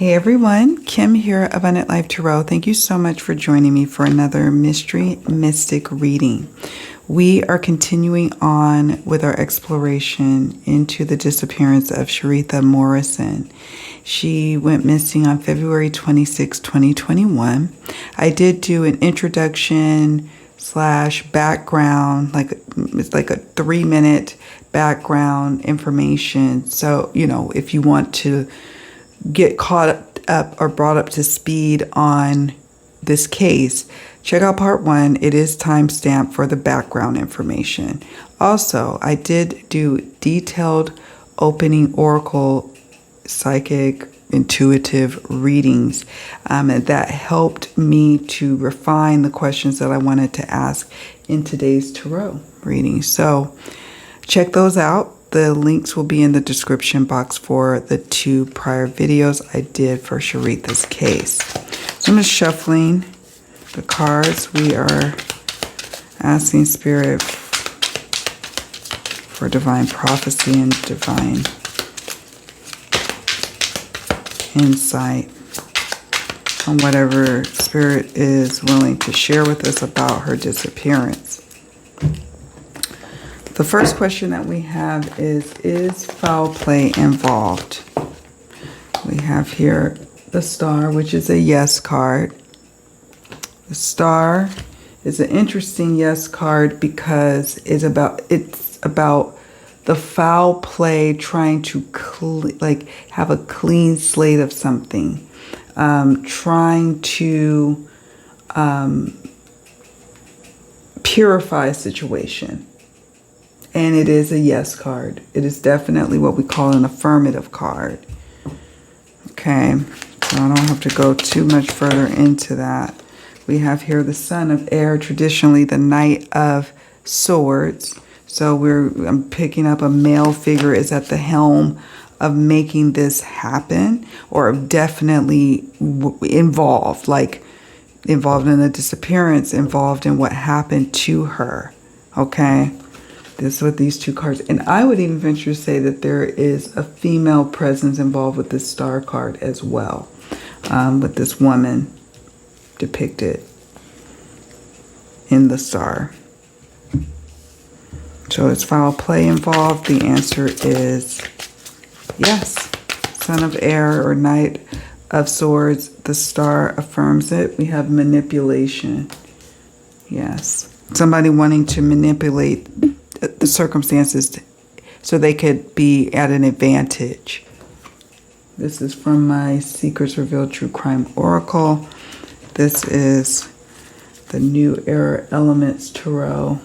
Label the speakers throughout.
Speaker 1: Hey everyone, Kim here of Abundant Life Tarot. Thank you so much for joining me for another Mystery Mystic reading. We are continuing on with our exploration into the disappearance of CHERETHA Morrison. She went missing on February 26, 2021. I did do an introduction / background, it's like a 3-minute background information. So, if you want to get caught up or brought up to speed on this case, check out part 1. It is timestamped for the background information. Also, I did do detailed opening oracle psychic intuitive readings that helped me to refine the questions that I wanted to ask in today's tarot reading. So check those out. The links will be in the description box for the 2 prior videos I did for CHERETHA's case. So I'm just shuffling the cards. We are asking Spirit for divine prophecy and divine insight on whatever Spirit is willing to share with us about her disappearance. The first question that we have is foul play involved? We have here the Star, which is a yes card. The Star is an interesting yes card because it's about the foul play, trying to have a clean slate of something, trying to purify a situation. And it is a yes card. It is definitely what we call an affirmative card. Okay, so I don't have to go too much further into that. We have here the Son of Air, traditionally the Knight of Swords. So I'm picking up a male figure is at the helm of making this happen, or definitely involved, involved in the disappearance, involved in what happened to her. Okay. This is with these 2 cards. And I would even venture to say that there is a female presence involved with this Star card as well, with this woman depicted in the Star. So is foul play involved? The answer is yes. Son of Air or Knight of Swords, the Star affirms it. We have manipulation. Yes. Somebody wanting to manipulate the circumstances so they could be at an advantage. This is from my Secrets Revealed True Crime Oracle. This is the new Earle Elementary Tarot.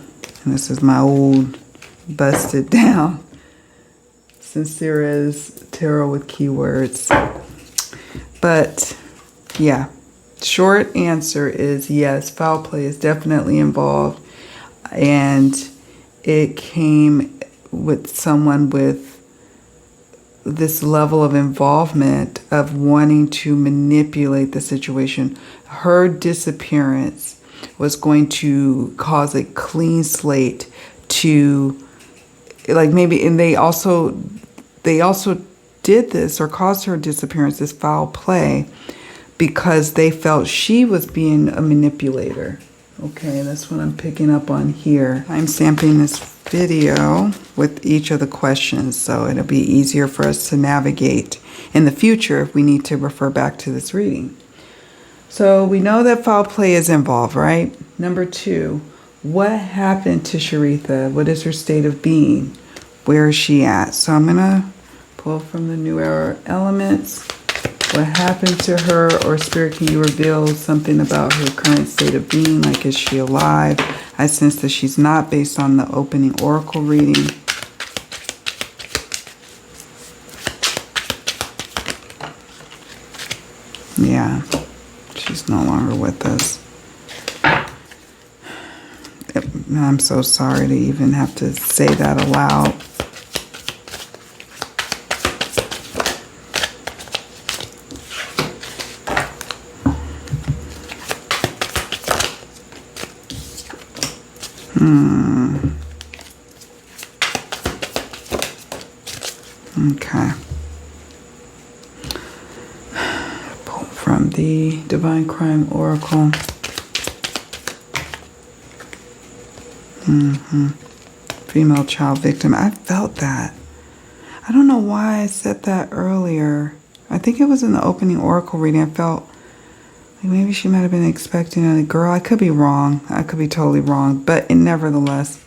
Speaker 1: And this is my old busted down Sincere's Tarot with keywords. But yeah, short answer is yes, foul play is definitely involved. And it came with someone with this level of involvement of wanting to manipulate the situation. Her disappearance was going to cause a clean slate to, and they also did this or caused her disappearance, this foul play, because they felt she was being a manipulator. Okay, that's what I'm picking up on here. I'm stamping this video with each of the questions, so it'll be easier for us to navigate in the future if we need to refer back to this reading. So we know that foul play is involved, right? Number 2, what happened to CHERETHA? What is her state of being? Where is she at? So I'm going to pull from the New Era Elements. What happened to her, or Spirit, can you reveal something about her current state of being? Is she alive? I sense that she's not based on the opening oracle reading. Yeah, she's no longer with us. I'm so sorry to even have to say that aloud. Okay. The Divine Crime Oracle. Female child victim. I felt that. I don't know why I said that earlier. I think it was in the opening oracle reading. I felt like maybe she might have been expecting a girl. I could be wrong. I could be totally wrong. But nevertheless,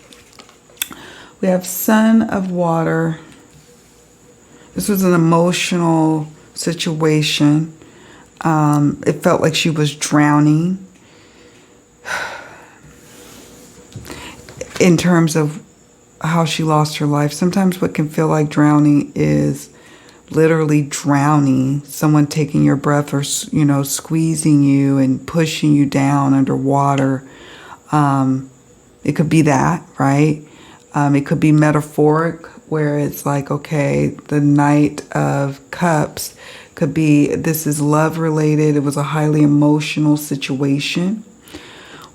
Speaker 1: we have Son of Water. This was an emotional situation. It felt like she was drowning. In terms of how she lost her life. Sometimes what can feel like drowning is literally drowning. Someone taking your breath or, squeezing you and pushing you down underwater. It could be that, right? It could be metaphoric, where it's like, okay, the Knight of Cups could be, this is love related. It was a highly emotional situation.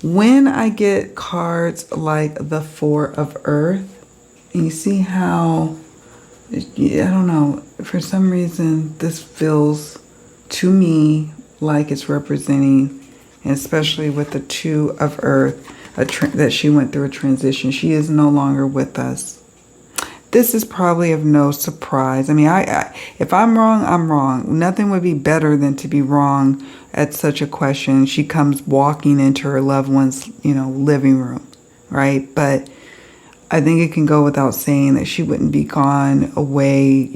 Speaker 1: When I get cards like the Four of Earth, and you see how, I don't know, for some reason, this feels to me like it's representing, and especially with the Two of Earth, that she went through a transition. She is no longer with us. This is probably of no surprise. I mean, if I'm wrong, I'm wrong. Nothing would be better than to be wrong at such a question. She comes walking into her loved one's, living room, right? But I think it can go without saying that she wouldn't be gone away,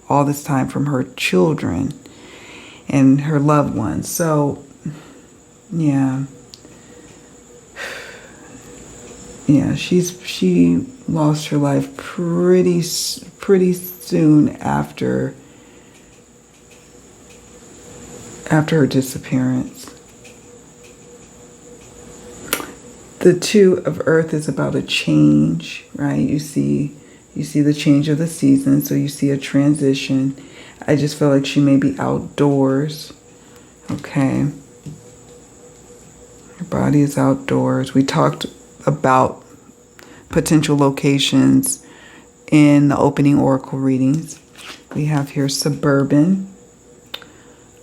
Speaker 1: all this time from her children and her loved ones. So, yeah. Yeah, she lost her life pretty soon after her disappearance. The Two of Earth is about a change, right? You see the change of the season, so you see a transition. I just feel like she may be outdoors. Okay. Her body is outdoors. We talked about potential locations in the opening oracle readings. We have here suburban.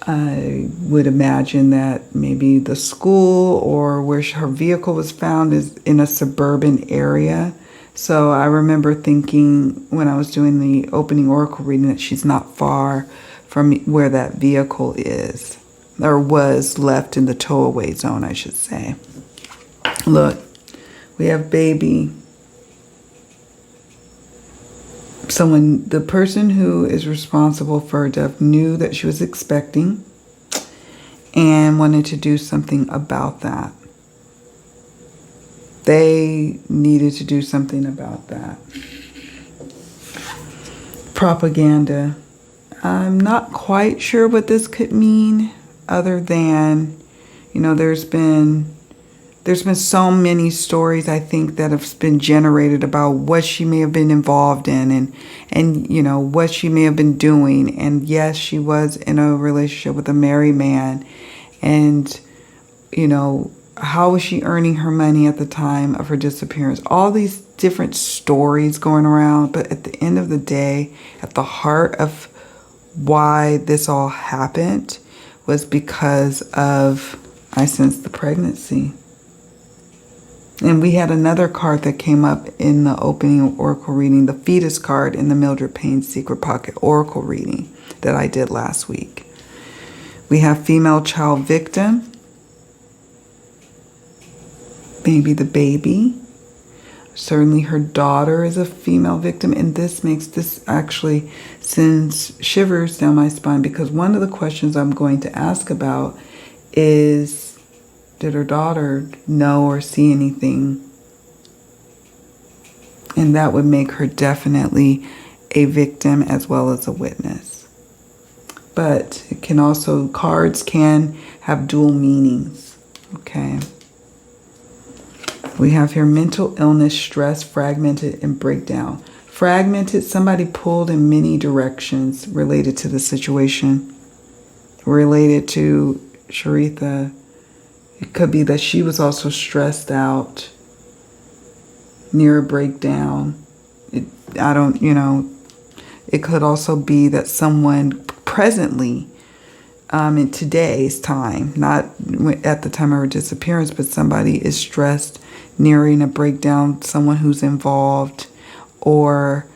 Speaker 1: I would imagine that maybe the school or where her vehicle was found is in a suburban area. So I remember thinking when I was doing the opening oracle reading that she's not far from where that vehicle is, or was left in the tow-away zone, I should say. Look, we have baby. The person who is responsible for her death knew that she was expecting and wanted to do something about that. They needed to do something about that. Propaganda. I'm not quite sure what this could mean, other than, there's been so many stories, I think, that have been generated about what she may have been involved in and what she may have been doing. And yes, she was in a relationship with a married man. And, how was she earning her money at the time of her disappearance? All these different stories going around. But at the end of the day, at the heart of why this all happened was because of, I sensed, the pregnancy. And we had another card that came up in the opening oracle reading, the fetus card in the Mildred Payne Secret Pocket oracle reading that I did last week. We have female child victim. Maybe the baby. Certainly her daughter is a female victim. And this actually sends shivers down my spine, because one of the questions I'm going to ask about is, did her daughter know or see anything? And that would make her definitely a victim as well as a witness. But it can also, cards can have dual meanings. Okay. We have here mental illness, stress, fragmented, and breakdown. Fragmented, somebody pulled in many directions related to the situation. Related to CHERETHA. It could be that she was also stressed out, near a breakdown. It could also be that someone presently in today's time, not at the time of her disappearance, but somebody is stressed, nearing a breakdown, someone who's involved, or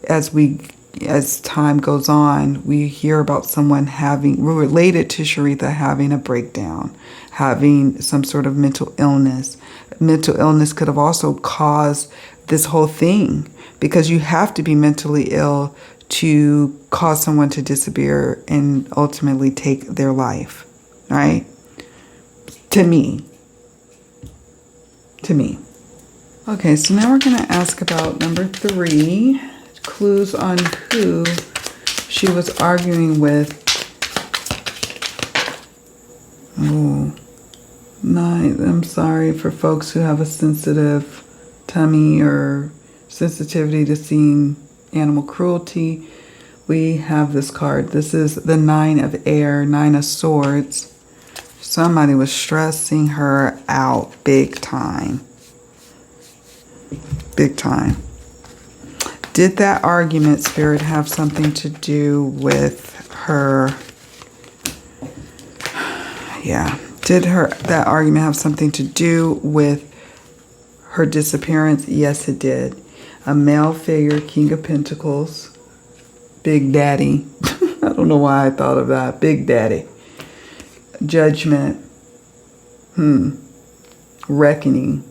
Speaker 1: as time goes on, we hear about someone related to CHERETHA having a breakdown, having some sort of mental illness. Mental illness could have also caused this whole thing, because you have to be mentally ill to cause someone to disappear and ultimately take their life, right? To me. Okay, so now we're going to ask about number 3, clues on who she was arguing with. Oh, I'm sorry for folks who have a sensitive tummy or sensitivity to seeing animal cruelty. We have this card. This is the 9 of air, 9 of swords. Somebody was stressing her out big time. Big time. Did that argument, Spirit, have something to do with her? Yeah. Did that argument have something to do with her disappearance? Yes, it did. A male figure, King of Pentacles, Big Daddy. I don't know why I thought of that. Big Daddy. Judgment. Reckoning.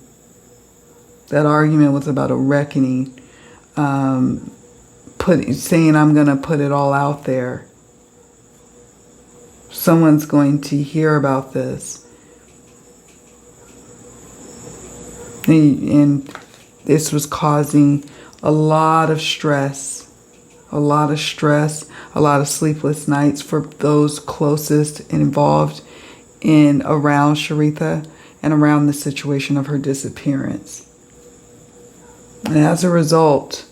Speaker 1: That argument was about a reckoning. Saying I'm going to put it all out there. Someone's going to hear about this. And this was causing a lot of stress. A lot of sleepless nights for those closest and involved around CHERETHA and around the situation of her disappearance. And as a result,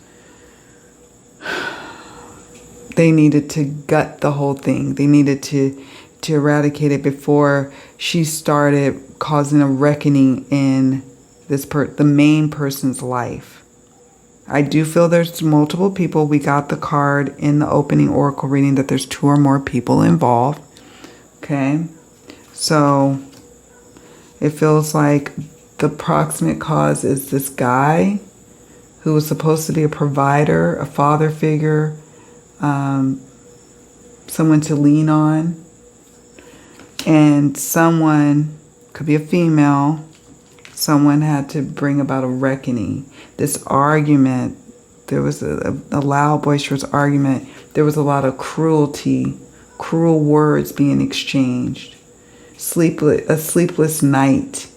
Speaker 1: they needed to gut the whole thing. They needed to eradicate it before she started causing a reckoning in the main person's life. I do feel there's multiple people. We got the card in the opening oracle reading that there's 2 or more people involved. Okay. So it feels like the proximate cause is this guy who was supposed to be a provider, a father figure, someone to lean on. And someone, could be a female, someone had to bring about a reckoning. This argument, there was a loud, boisterous argument. There was a lot of cruelty, cruel words being exchanged. A sleepless night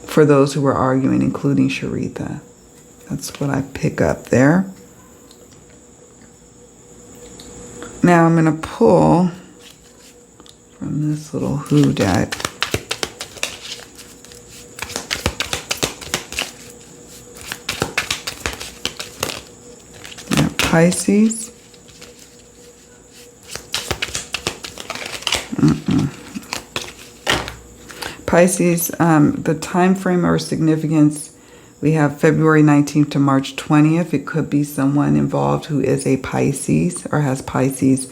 Speaker 1: for those who were arguing, including CHERETHA. That's what I pick up there. Now I'm going to pull from this little Who deck. Pisces. Pisces, the time frame or significance, we have February 19th to March 20th. It could be someone involved who is a Pisces or has Pisces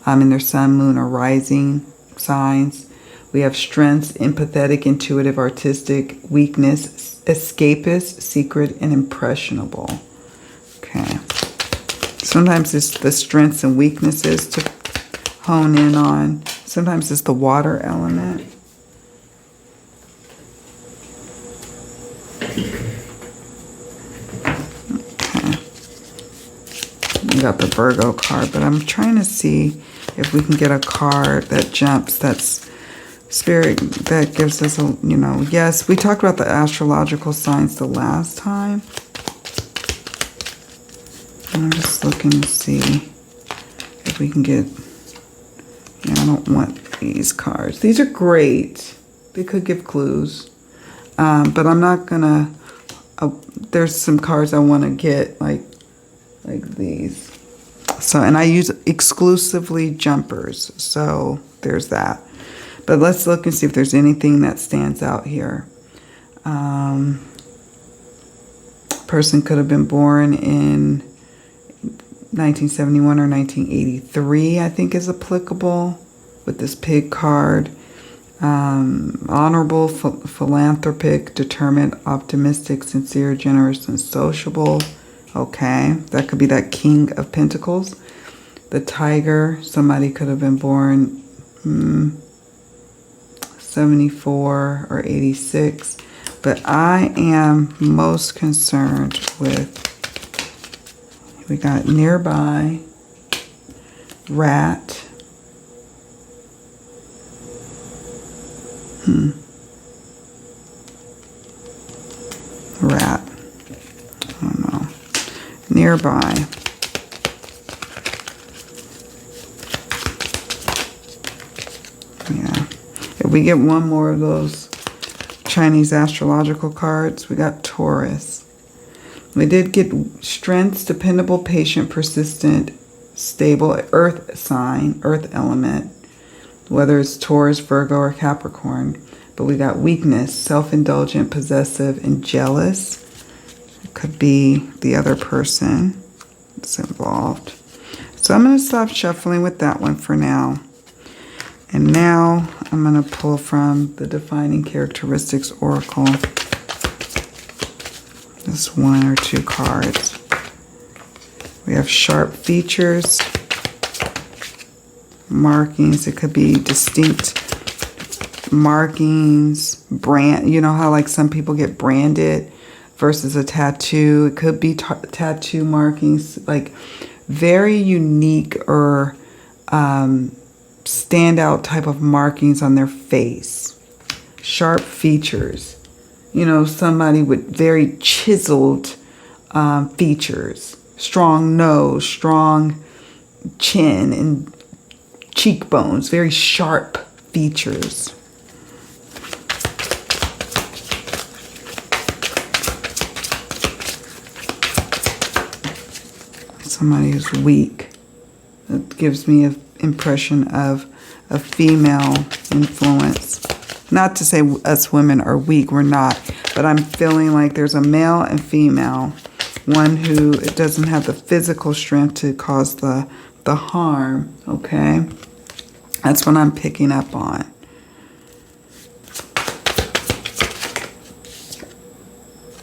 Speaker 1: in their sun, moon, or rising signs. We have strengths, empathetic, intuitive, artistic, weakness, escapist, secret, and impressionable. Okay. Sometimes it's the strengths and weaknesses to hone in on. Sometimes it's the water element. Okay. We got the Virgo card, but I'm trying to see if we can get a card that jumps, that's spirit, that gives us a, yes, we talked about the astrological signs the last time. I'm just looking to see if we can get, I don't want these cards. These are great. They could give clues. But I'm not going to, there's some cards I want to get like these. So, and I use exclusively jumpers. So there's that. But let's look and see if there's anything that stands out here. Person could have been born in 1971 or 1983, I think, is applicable with this pig card. Honorable, philanthropic, determined, optimistic, sincere, generous, and sociable. Okay, that could be that King of Pentacles. The Tiger, somebody could have been born 74 or 86. But I am most concerned with, we got nearby, rat. Rat. I don't know. Nearby. Yeah. If we get one more of those Chinese astrological cards, we got Taurus. We did get strengths, dependable, patient, persistent, stable, earth sign, earth element, whether it's Taurus, Virgo, or Capricorn. But we got weakness, self-indulgent, possessive, and jealous. It could be the other person that's involved. So I'm going to stop shuffling with that one for now. And now I'm going to pull from the Defining Characteristics Oracle. Just one or two cards. We have sharp features, markings. It could be distinct markings, brand. You know how like some people get branded versus a tattoo. It could be tattoo markings, like very unique or standout type of markings on their face. Sharp features. You know, somebody with very chiseled features. Strong nose, strong chin, and cheekbones. Very sharp features. Somebody who's weak. It gives me an impression of a female influence. Not to say us women are weak, we're not. But I'm feeling like there's a male and female. One who doesn't have the physical strength to cause the harm, okay? That's what I'm picking up on.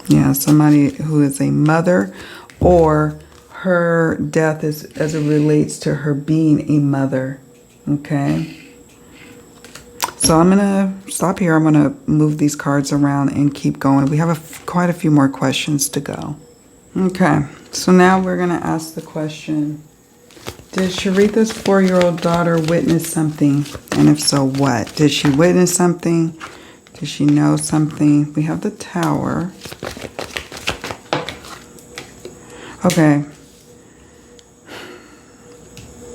Speaker 1: Yeah, somebody who is a mother, or her death is as it relates to her being a mother, okay? So I'm going to stop here. I'm going to move these cards around and keep going. We have quite a few more questions to go. Okay, so now we're going to ask the question, did Cheretha's 4-year-old daughter witness something? And if so, what? Did she witness something? Did she know something? We have the Tower. Okay.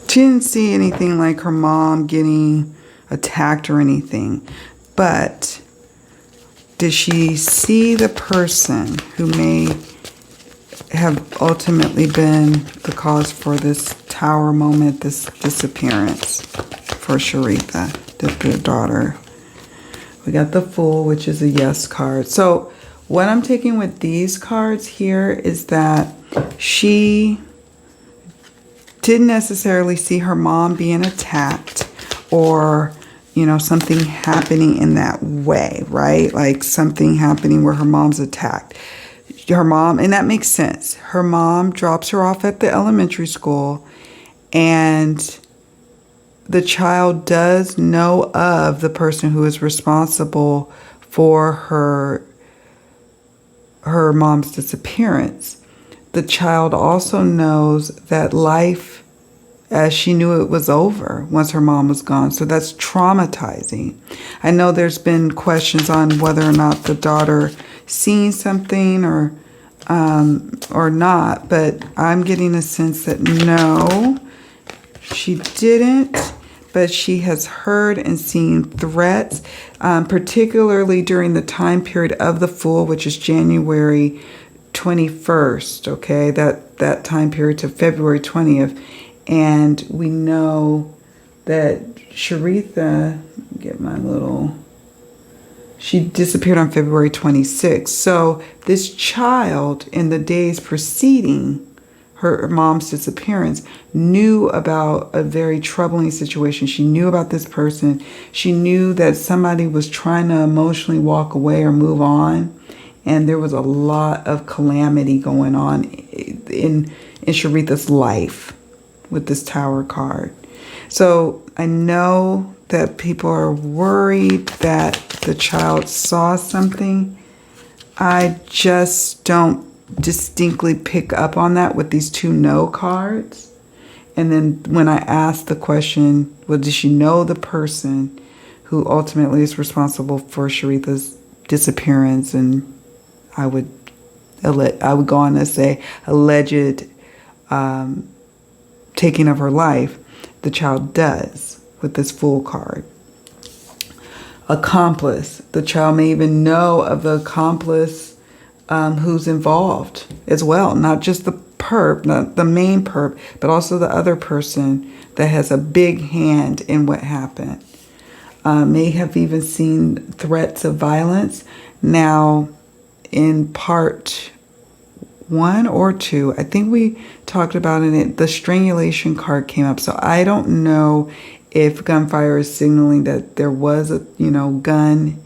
Speaker 1: She didn't see anything like her mom getting attacked or anything. But did she see the person who may have ultimately been the cause for this Tower moment, this disappearance for Cheretha, the daughter? We got the Fool, which is a yes card. So what I'm taking with these cards here is that she didn't necessarily see her mom being attacked or, you know, something happening in that way, right? Like something happening where her mom's attacked. Her mom, and that makes sense. Her mom drops her off at the elementary school, and the child does know of the person who is responsible for her mom's disappearance. The child also knows that life as she knew it was over once her mom was gone. So that's traumatizing. I know there's been questions on whether or not the daughter seen something or not, but I'm getting a sense that no, she didn't, but she has heard and seen threats, particularly during the time period of the Fool, which is January 21st, okay, that time period to February 20th. And we know that Cheretha, she disappeared on February 26th. So this child, in the days preceding her mom's disappearance, knew about a very troubling situation. She knew about this person. She knew that somebody was trying to emotionally walk away or move on. And there was a lot of calamity going on in Cheretha's life with this Tower card. So I know that people are worried that the child saw something. I just don't distinctly pick up on that with these two no cards. And then when I asked the question, well, does she know the person who ultimately is responsible for Cheretha's disappearance? And I would go on to say alleged taking of her life. The child does with this Fool card. Accomplice. The child may even know of the accomplice who's involved as well. Not just the perp, not the main perp, but also the other person that has a big hand in what happened. May have even seen threats of violence. Now, in part 1 or 2, I think we talked about it, the strangulation card came up. So I don't know if gunfire is signaling that there was a gun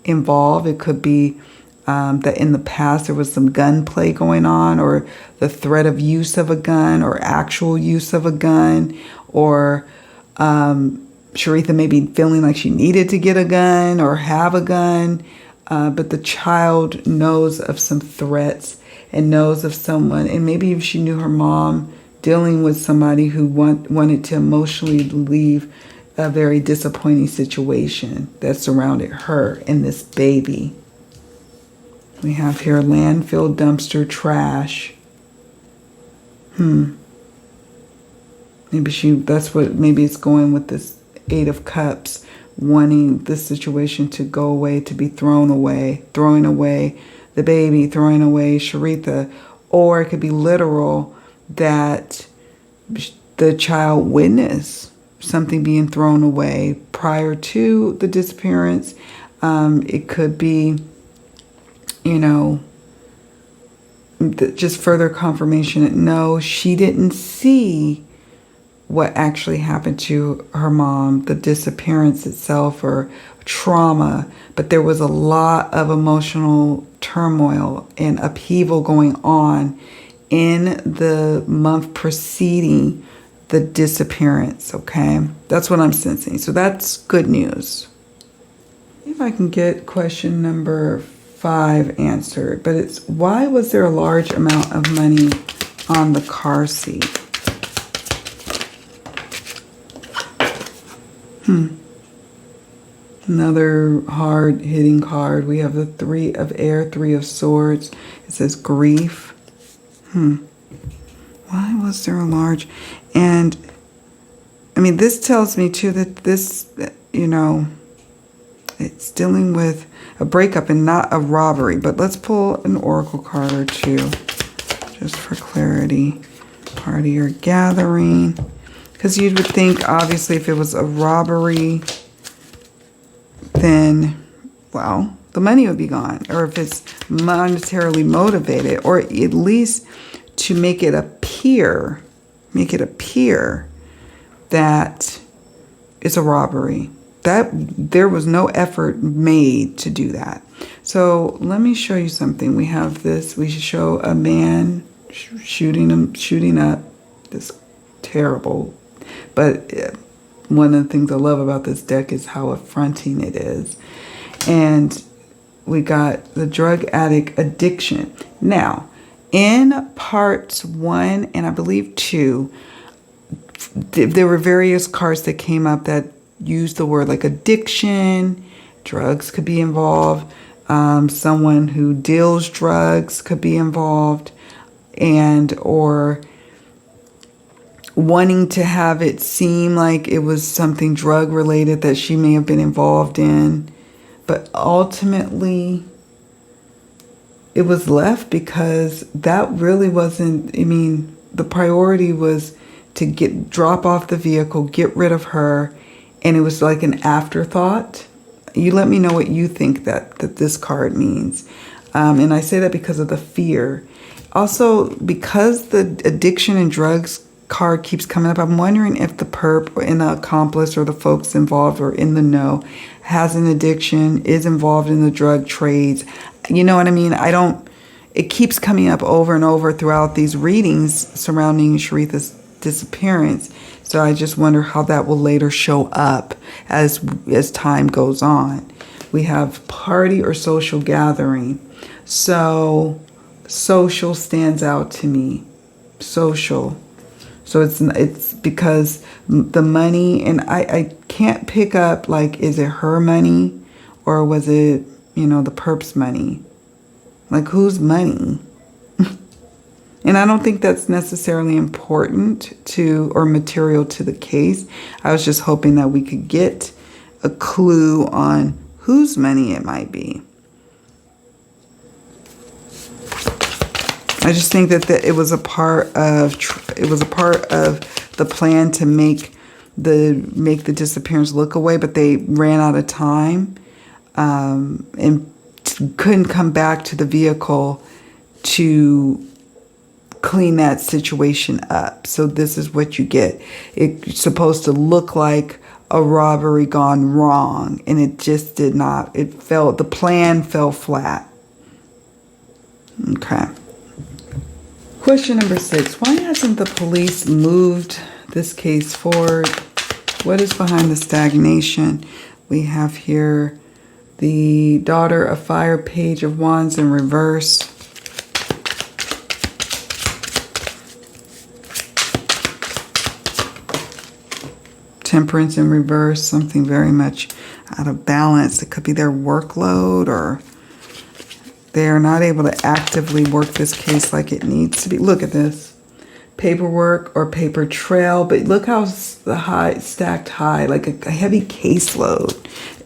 Speaker 1: involved. It could be that in the past there was some gunplay going on, or the threat of use of a gun, or actual use of a gun, or Cheretha may be feeling like she needed to get a gun or have a gun, but the child knows of some threats and knows of someone, and maybe if she knew her mom dealing with somebody who wanted to emotionally leave a very disappointing situation that surrounded her and this baby. We have here landfill, dumpster, trash. Maybe maybe it's going with this 8 of Cups, wanting this situation to go away, to be thrown away, throwing away the baby, throwing away Cheretha. Or it could be literal, that the child witnessed something being thrown away prior to the disappearance. It could be, just further confirmation that no, she didn't see what actually happened to her mom, the disappearance itself, or trauma, but there was a lot of emotional turmoil and upheaval going on in the month preceding the disappearance. Okay, that's what I'm sensing. So that's good news. If I can get question number 5 answered, but it's, why was there a large amount of money on the car seat? Another hard hitting card. We have the 3 of air, 3 of swords. It says grief. Why was there a large? And I mean, this tells me too that this, it's dealing with a breakup and not a robbery. But let's pull an oracle card or two just for clarity. Party or gathering. Because you would think, obviously, if it was a robbery, then, well, the money would be gone. Or if it's monetarily motivated, or at least to make it appear that it's a robbery. That there was no effort made to do that. So let me show you something. We have this. We show a man shooting up. This terrible. But one of the things I love about this deck is how affronting it is. And we got the drug addict addiction. Now, in parts 1 and I believe 2, there were various cards that came up that used the word like addiction. Drugs could be involved. Someone who deals drugs could be involved. Or wanting to have it seem like it was something drug related that she may have been involved in. But ultimately, it was left because that really wasn't, the priority was to drop off the vehicle, get rid of her, and it was like an afterthought. You let me know what you think that this card means. And I say that because of the fear. Also, because the addiction and drugs card keeps coming up, I'm wondering if the perp and the accomplice or the folks involved or in the know has an addiction, is involved in the drug trades. You know what I mean? It keeps coming up over and over throughout these readings surrounding CHERETHA's disappearance. So I just wonder how that will later show up as time goes on. We have party or social gathering. So social stands out to me. Social. So it's because the money, and I can't pick up, like, is it her money or was it, the perp's money? Like, whose money? And I don't think that's necessarily important or material to the case. I was just hoping that we could get a clue on whose money it might be. I just think that it was a part of the plan to make the disappearance look away, but they ran out of time and couldn't come back to the vehicle to clean that situation up. So this is what you get. It's supposed to look like a robbery gone wrong, and it just did not. The plan fell flat. Okay. Question number 6. Why hasn't the police moved this case forward? What is behind the stagnation? We have here the Daughter of Fire, Page of Wands in reverse. Temperance in reverse, something very much out of balance. It could be their workload, or they are not able to actively work this case like it needs to be. Look at this. Paperwork or paper trail, but look how stacked high, like a heavy caseload.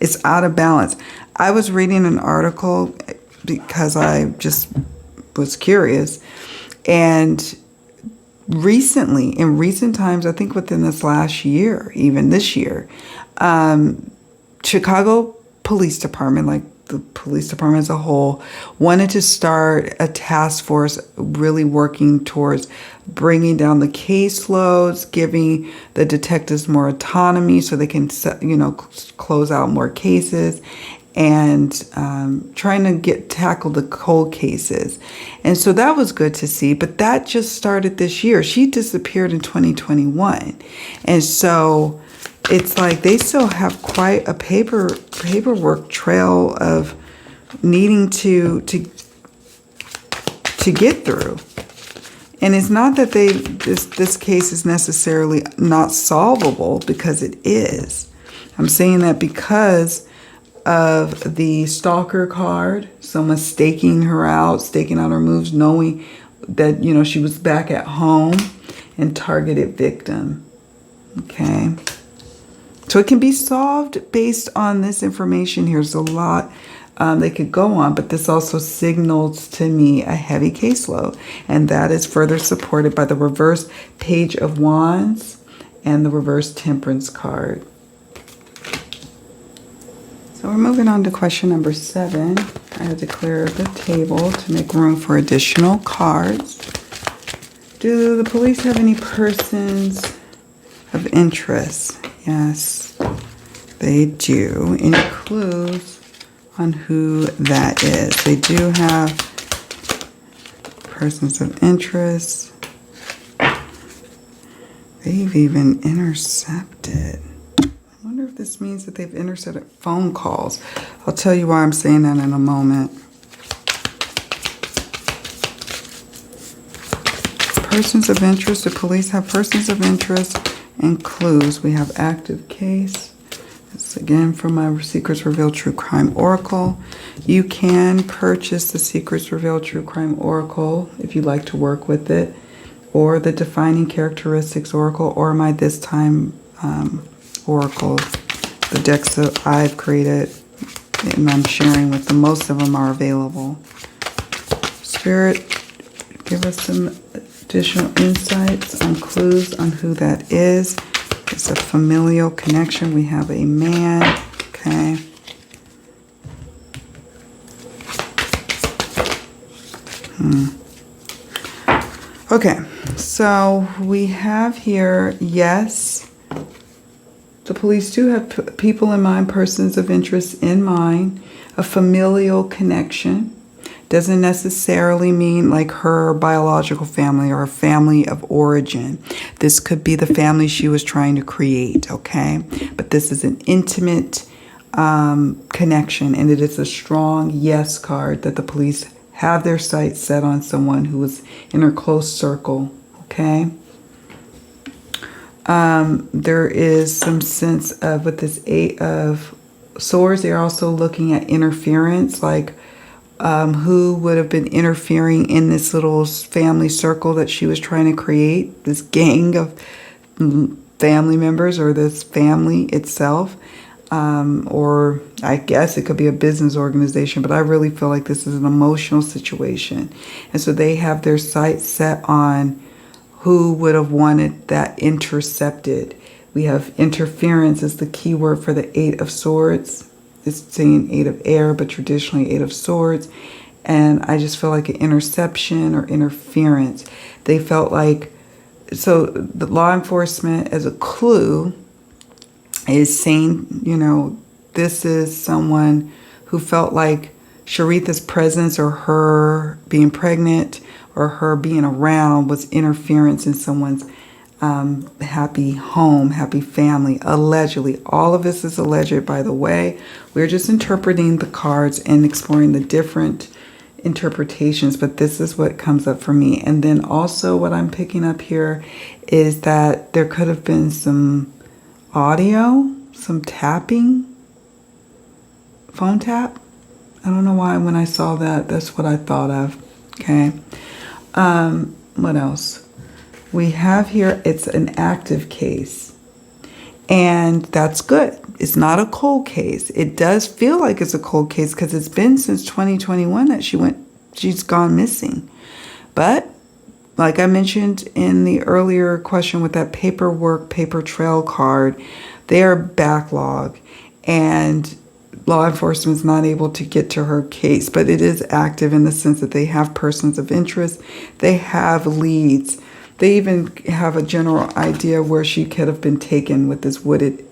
Speaker 1: It's out of balance. I was reading an article because I just was curious, and recently, in recent times, I think within this last year, even this year, Chicago Police Department, like the police department as a whole, wanted to start a task force really working towards bringing down the caseloads, giving the detectives more autonomy so they can, close out more cases, and trying to tackle the cold cases. And so that was good to see, but that just started this year. She disappeared in 2021. And so it's like they still have quite a paperwork trail of needing to get through. And it's not that this case is necessarily not solvable, because it is. I'm saying that because of the stalker card, someone staking her out, staking out her moves, knowing that, she was back at home, and targeted victim. Okay. So it can be solved based on this information. Here's a lot they could go on, but this also signals to me a heavy caseload, and that is further supported by the reverse Page of Wands and the reverse Temperance card. So we're moving on to question number 7. I had to clear the table to make room for additional cards. Do the police have any persons of interest? Yes, they do. Any clues on who that is? They do have persons of interest. They've even intercepted. I wonder if this means that they've intercepted phone calls. I'll tell you why I'm saying that in a moment. Persons of interest. The police have persons of interest and clues. We have active case. This again from my Secrets Revealed True Crime Oracle. You can purchase the Secrets Revealed True Crime Oracle if you'd like to work with it, or the Defining Characteristics Oracle, or my This Time Oracle. The decks that I've created and I'm sharing with them, most of them are available. Spirit, give us some additional insights on clues on who that is. It's a familial connection. We have a man. Okay. Okay, so we have here, yes, the police do have people in mind, persons of interest in mind, a familial connection. Doesn't necessarily mean like her biological family or a family of origin. This could be the family she was trying to create, okay? But this is an intimate connection, and it is a strong yes card that the police have their sights set on someone who was in her close circle, okay? There is some sense of, with this 8 of Swords, they're also looking at interference, like who would have been interfering in this little family circle that she was trying to create, this gang of family members or this family itself. Or I guess it could be a business organization, but I really feel like this is an emotional situation. And so they have their sights set on who would have wanted that intercepted. We have interference as the key word for the 8 of Swords. It's saying 8 of air, but traditionally 8 of Swords. And I just feel like an interception or interference. They felt like, so the law enforcement as a clue is saying, you know, this is someone who felt like CHERETHA's presence or her being pregnant or her being around was interference in someone's happy home, happy family, allegedly. All of this is alleged, by the way. We're just interpreting the cards and exploring the different interpretations, but this is what comes up for me. And then also what I'm picking up here is that there could have been some audio, some tapping, phone tap. I don't know why when I saw that, that's what I thought of. Okay. What else? We have here, it's an active case. And that's good. It's not a cold case. It does feel like it's a cold case because it's been since 2021 that she's gone missing. But like I mentioned in the earlier question with that paperwork, paper trail card, they are backlog and law enforcement is not able to get to her case, but it is active in the sense that they have persons of interest. They have leads. They even have a general idea where she could have been taken with this wooded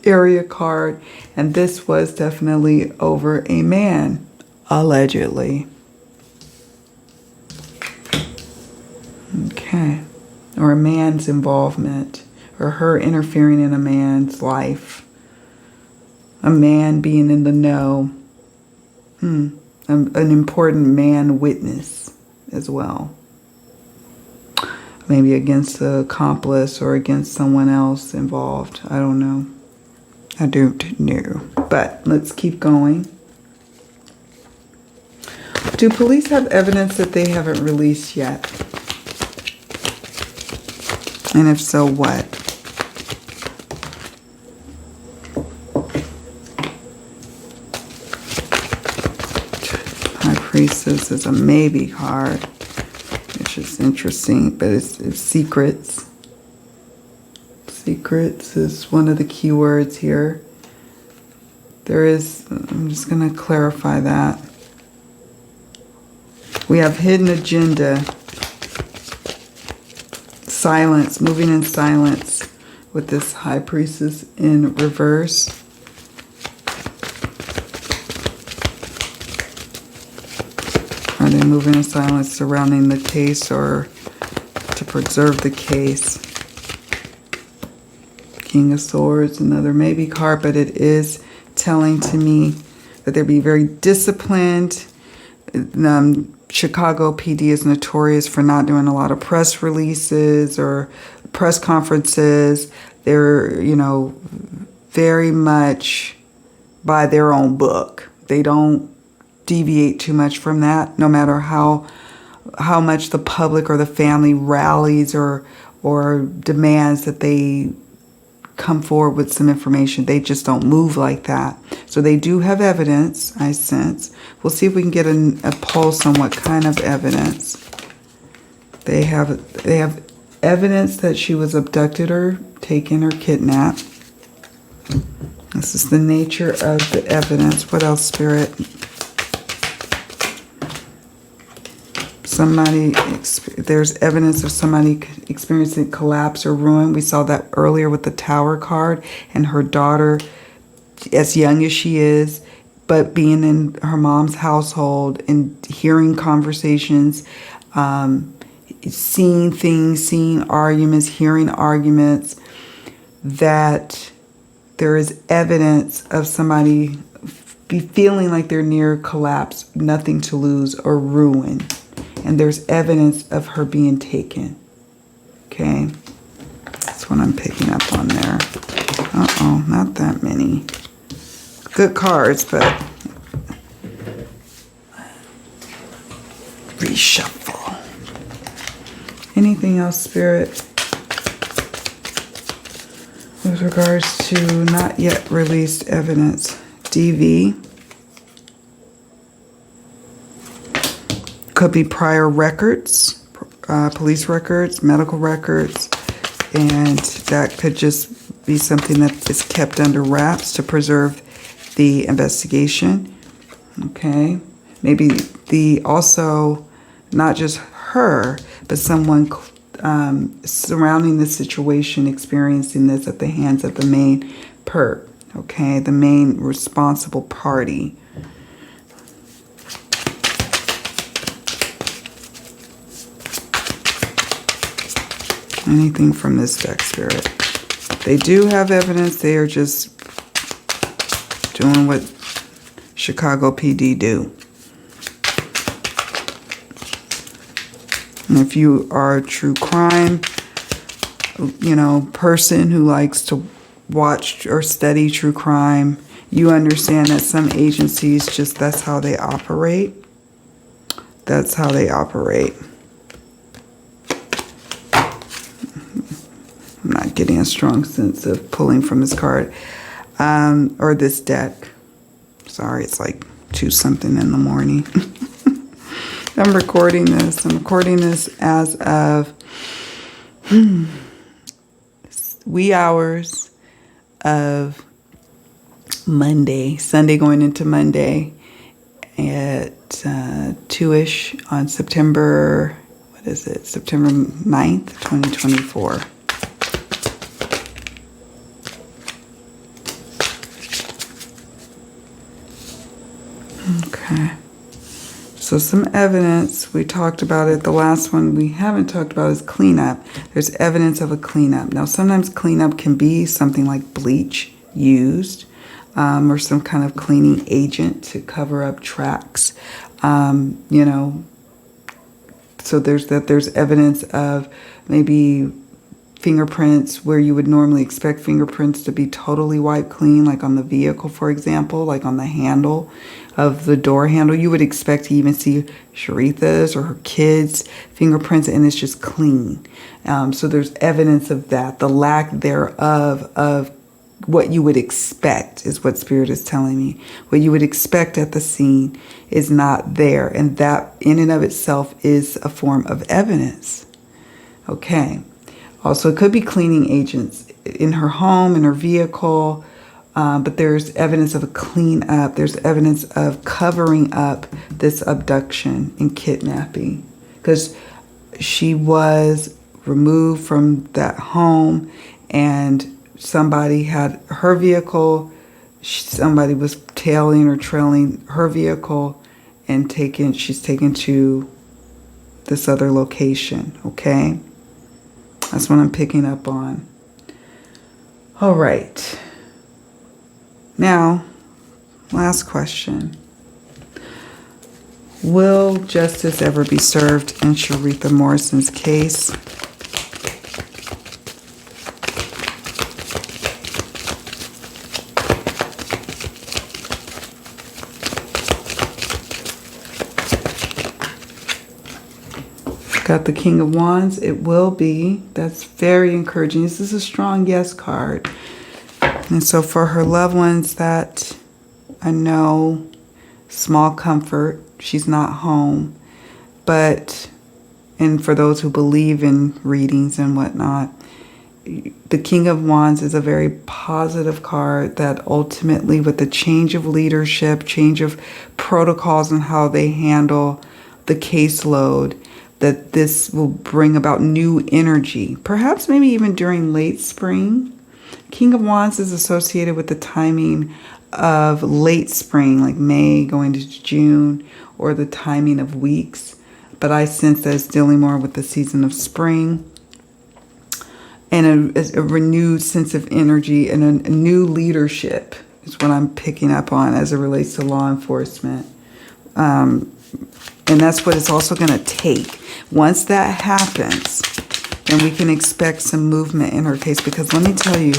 Speaker 1: area card. And this was definitely over a man, allegedly. Okay. Or a man's involvement, or her interfering in a man's life. A man being in the know. An important man witness as well. Maybe against the accomplice or against someone else involved. I don't know. I don't know. But let's keep going. Do police have evidence that they haven't released yet? And if so, what? High Priestess is a maybe card. Which is interesting, but it's secrets. Secrets is one of the key words here. There is, I'm just going to clarify that. We have hidden agenda. Silence, moving in silence with this High Priestess in reverse. Are they moving in silence surrounding the case or to preserve the case? King of Swords, another maybe card, but it is telling to me that they'd be very disciplined. Chicago PD is notorious for not doing a lot of press releases or press conferences. They're, you know, very much by their own book. They don't deviate too much from that, no matter how much the public or the family rallies or demands that they come forward with some information. They just don't move like that. So they do have evidence, I sense. We'll see if we can get a pulse on what kind of evidence. They have evidence that she was abducted or taken or kidnapped. This is the nature of the evidence. What else, Spirit? There's evidence of somebody experiencing collapse or ruin. We saw that earlier with the Tower card, and her daughter, as young as she is, but being in her mom's household and hearing conversations, seeing things, seeing arguments, hearing arguments, that there is evidence of somebody be feeling like they're near collapse, nothing to lose, or ruin. And there's evidence of her being taken. Okay? That's what I'm picking up on there. Uh-oh, not that many. Good cards, but reshuffle. Anything else, Spirit, with regards to not yet released evidence? DV. Could be prior records, police records, medical records, and that could just be something that is kept under wraps to preserve the investigation. Okay, maybe also not just her, but someone surrounding the situation experiencing this at the hands of the main perp. Okay, the main responsible party. Anything from this deck, Spirit? They do have evidence. They are just doing what Chicago PD do. And if you are a true crime, person who likes to watch or study true crime, you understand that some agencies that's how they operate. That's how they operate. I'm not getting a strong sense of pulling from this card or this deck. Sorry, it's like 2-something in the morning. I'm recording this. I'm recording this as of wee hours of Monday, Sunday going into Monday at 2-ish on September 9th, 2024. Okay. So some evidence, we talked about it. The last one we haven't talked about is cleanup. There's evidence of a cleanup. Now, sometimes cleanup can be something like bleach used or some kind of cleaning agent to cover up tracks. So there's evidence of maybe fingerprints where you would normally expect fingerprints to be totally wiped clean, like on the vehicle, for example, like on the handle of the door handle. You would expect to even see CHERETHA's or her kids' fingerprints, and it's just clean. So there's evidence of that. The lack thereof of what you would expect is what Spirit is telling me. What you would expect at the scene is not there, and that in and of itself is a form of evidence. Okay. Also, it could be cleaning agents in her home, in her vehicle, but there's evidence of a cleanup. There's evidence of covering up this abduction and kidnapping, because she was removed from that home and somebody had her vehicle. Somebody was tailing or trailing her vehicle and she's taken to this other location. Okay. That's what I'm picking up on. All right. Now, last question. Will justice ever be served in CHERETHA Morrison's case? Got the King of Wands. It will be. That's very encouraging. This is a strong yes card. And so for her loved ones that I know, small comfort, she's not home. And for those who believe in readings and whatnot, the King of Wands is a very positive card that ultimately, with the change of leadership, change of protocols and how they handle the caseload, that this will bring about new energy, perhaps maybe even during late spring. King of Wands is associated with the timing of late spring, like May going to June, or the timing of weeks. But I sense that it's dealing more with the season of spring, and a renewed sense of energy and a new leadership is what I'm picking up on as it relates to law enforcement. And that's what it's also going to take. Once that happens, then we can expect some movement in her case. Because let me tell you,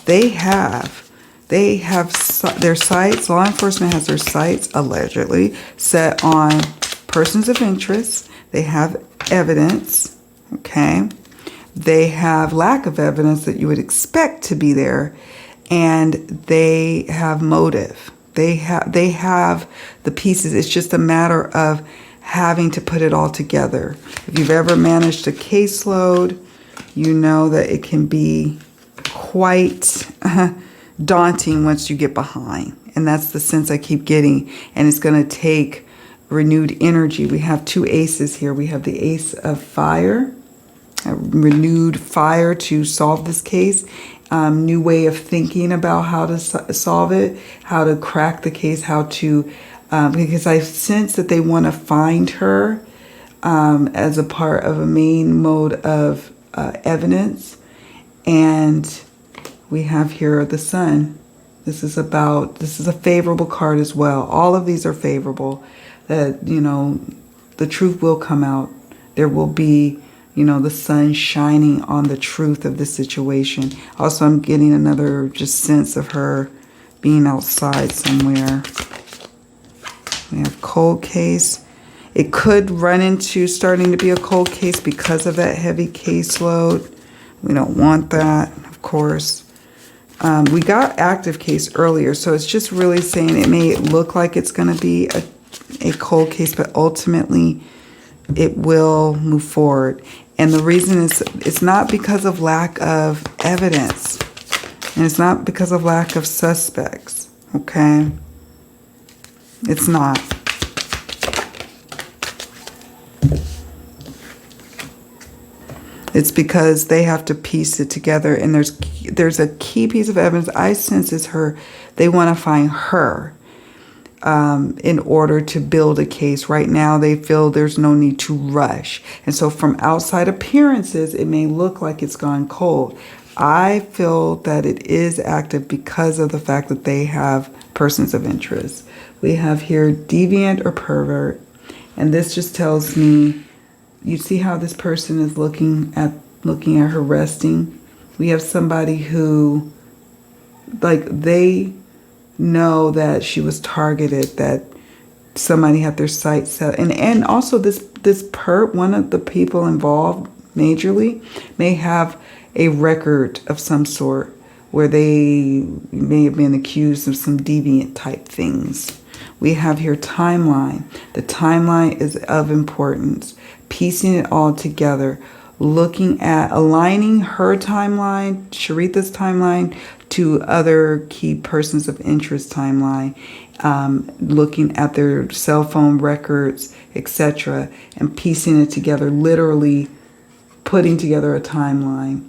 Speaker 1: they have their sights, law enforcement has their sights allegedly set on persons of interest. They have evidence, okay? They have lack of evidence that you would expect to be there, and they have motive. They have the pieces. It's just a matter of having to put it all together. If you've ever managed a caseload, you know that it can be quite daunting once you get behind. And that's the sense I keep getting. And it's going to take renewed energy. We have two aces here. We have the ace of fire, a renewed fire to solve this case. New way of thinking about how to solve it, how to crack the case, how to, because I sense that they want to find her as a part of a main mode of evidence. And we have here the Sun. This is a favorable card as well. All of these are favorable. That, you know, the truth will come out. There will be, you know, the sun shining on the truth of the situation. Also, I'm getting another just sense of her being outside somewhere. We have cold case. It could run into starting to be a cold case because of that heavy caseload. We don't want that, of course. We got active case earlier, so it's just really saying it may look like it's going to be a cold case, but ultimately it will move forward. And the reason is it's not because of lack of evidence, and it's not because of lack of suspects, okay? It's not. It's because they have to piece it together, and there's a key piece of evidence I sense is her. They want to find her in order to build a case. Right now, they feel there's no need to rush. And so from outside appearances, it may look like it's gone cold. I feel that it is active because of the fact that they have persons of interest. We have here deviant or pervert. And this just tells me, you see how this person is looking at her resting? We have somebody who, like, they know that she was targeted, that somebody had their sights set. And also one of the people involved majorly may have a record of some sort where they may have been accused of some deviant type things. We have here timeline. The timeline is of importance. Piecing it all together, looking at aligning her timeline, CHERETHA's timeline, to other key persons of interest timeline, looking at their cell phone records, etc., and piecing it together, literally putting together a timeline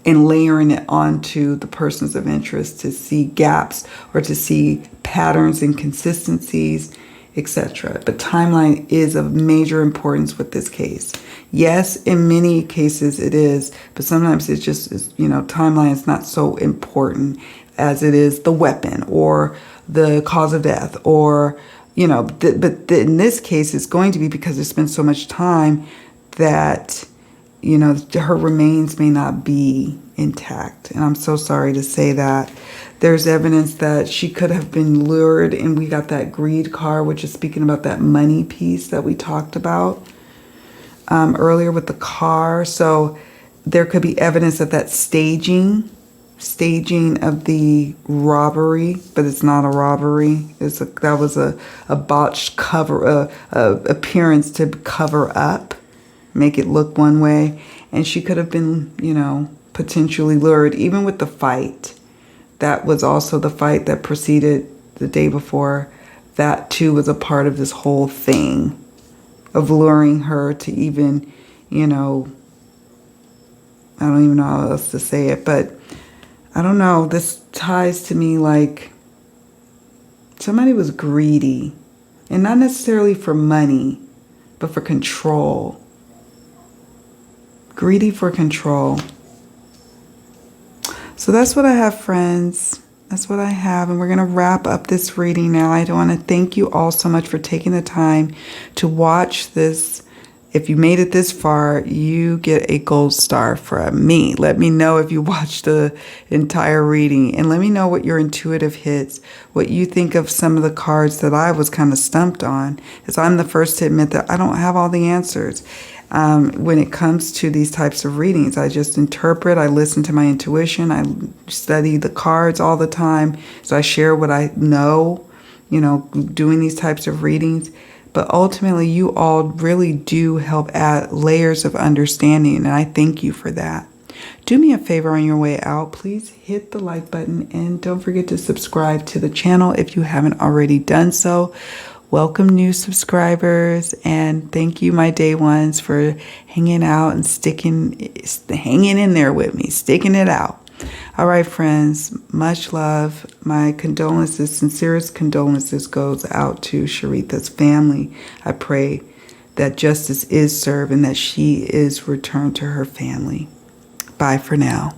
Speaker 1: and layering it onto the persons of interest to see gaps or to see patterns and consistencies, etc. But timeline is of major importance with this case. Yes, in many cases it is, but sometimes it's just, timeline is not so important as it is the weapon or the cause of death, or, but in this case it's going to be because there's been so much time that, her remains may not be intact. And I'm so sorry to say that. There's evidence that she could have been lured, and we got that greed card, which is speaking about that money piece that we talked about earlier with the car. So there could be evidence of that staging of the robbery, but it's not a robbery. That was a botched appearance to cover up, make it look one way. And she could have been, potentially lured, even with the fight. That was also the fight that preceded the day before. That too was a part of this whole thing. of luring her to even, you know, I don't even know how else to say it, but I don't know. This ties to me like somebody was greedy, and not necessarily for money, but for control. Greedy for control. So that's what I have, friends. That's what I have. And we're going to wrap up this reading now. I want to thank you all so much for taking the time to watch this. If you made it this far, you get a gold star from me. Let me know if you watched the entire reading. And let me know what your intuitive hits, what you think of some of the cards that I was kind of stumped on. Because I'm the first to admit that I don't have all the answers. When it comes to these types of readings, I just interpret, I listen to my intuition, I study the cards all the time. So I share what I know, you know, doing these types of readings. But ultimately, you all really do help add layers of understanding, and I thank you for that. Do me a favor on your way out. Please hit the like button, and don't forget to subscribe to the channel if you haven't already done so. Welcome new subscribers, and thank you, my day ones, for hanging out and hanging in there with me, sticking it out. All right, friends, much love. My condolences, sincerest condolences goes out to CHERETHA's family. I pray that justice is served and that she is returned to her family. Bye for now.